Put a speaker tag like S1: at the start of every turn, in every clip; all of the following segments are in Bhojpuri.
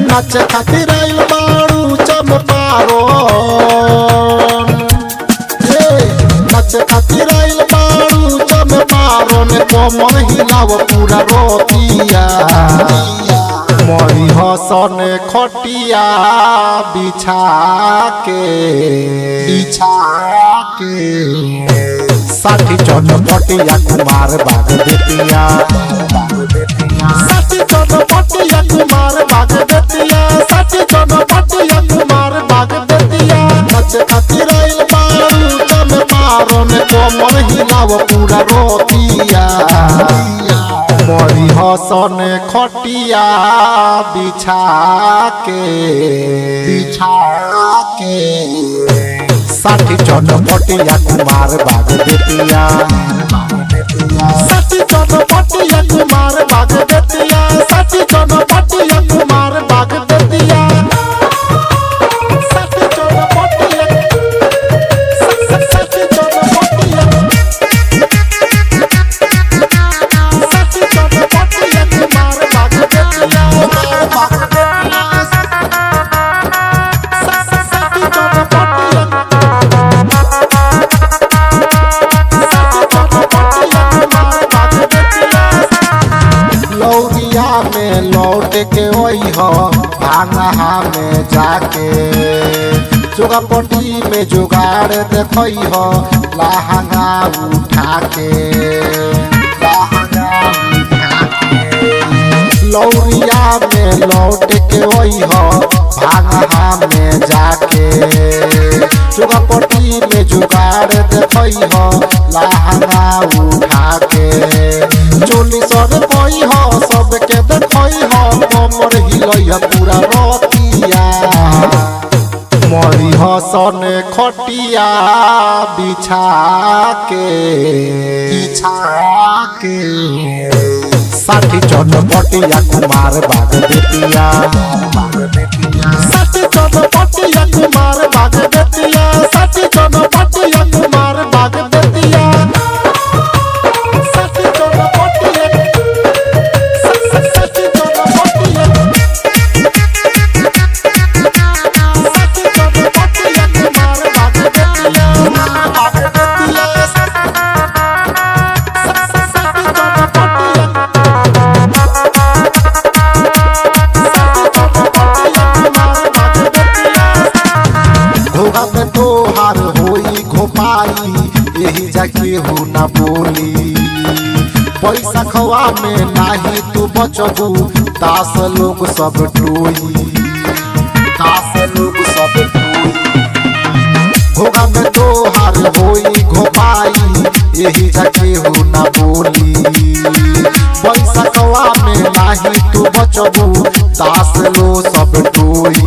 S1: नाचे खातिर आइल बारू चंपारो नाचे खातिर आइल बारू चंपारो ने कोमर हिलाव पूरा रोतिया मरी हसन खटिया बिछा के साठी चनपटिया कुमार बाग बेतिया साठी चनपटिया कुमार बाग बेतिया साठी चनपटिया कुमार बाग बेतिया नाचे खातिर आइल बारू चंपारो ने कोमर हिलाव पूरा रोतिया मरी हसन खटिया बिछा के साठी चनपटिया कुमार बाग बेतिया साठी चनपटिया कुमार बाग बेतिया साठी चनपटिया कुमार बाग बेतिया साठी चनपटिया साठी चनपटिया साठी चनपटिया कुमार बाग बेतिया लौरिया में लौट के वही हो भांगा में जाके चुगापट्टी में जुगाड़ देखई हो लहंगा उठा के लौरिया में लौट के वही हो भांगा में जाके चुगापट्टी में जुगाड़ देखई हो लहंगा उठा के चोली सर कोई हो सबके देखई हो कमर हिलैया पूरा रोतिया मरी हसन खटिया बिछा के साठी चनपटिया कुमार बाग बेतिया साठी चनपटिया कुमार बाग बेतिया साठी चनपटिया कुमार बाग बेतिया साठी चनपटिया साठी चनपटिया साठी चनपटिया कुमार बाग बेतिया घोगा पे तोहार होई घोपाई यही जाके हो ना बोली पैसा खवा में नाही तू बचबू तास लोग सब टोई घोगा में तोहार होई घोपाई यही जाके हो ना बोली पैसा खवा में नाही तू बचबू तास लो सब टोई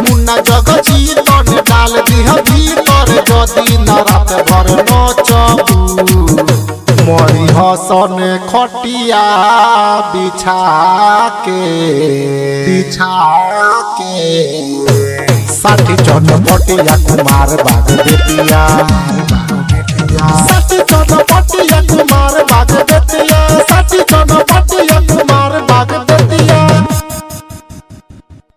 S1: मुन्ना जग जीतन डाल दिह भीतर जदि न रात भर नचबू मरी हसन खटिया बिछा के साठी चनपटिया कुमार बाग बेतिया।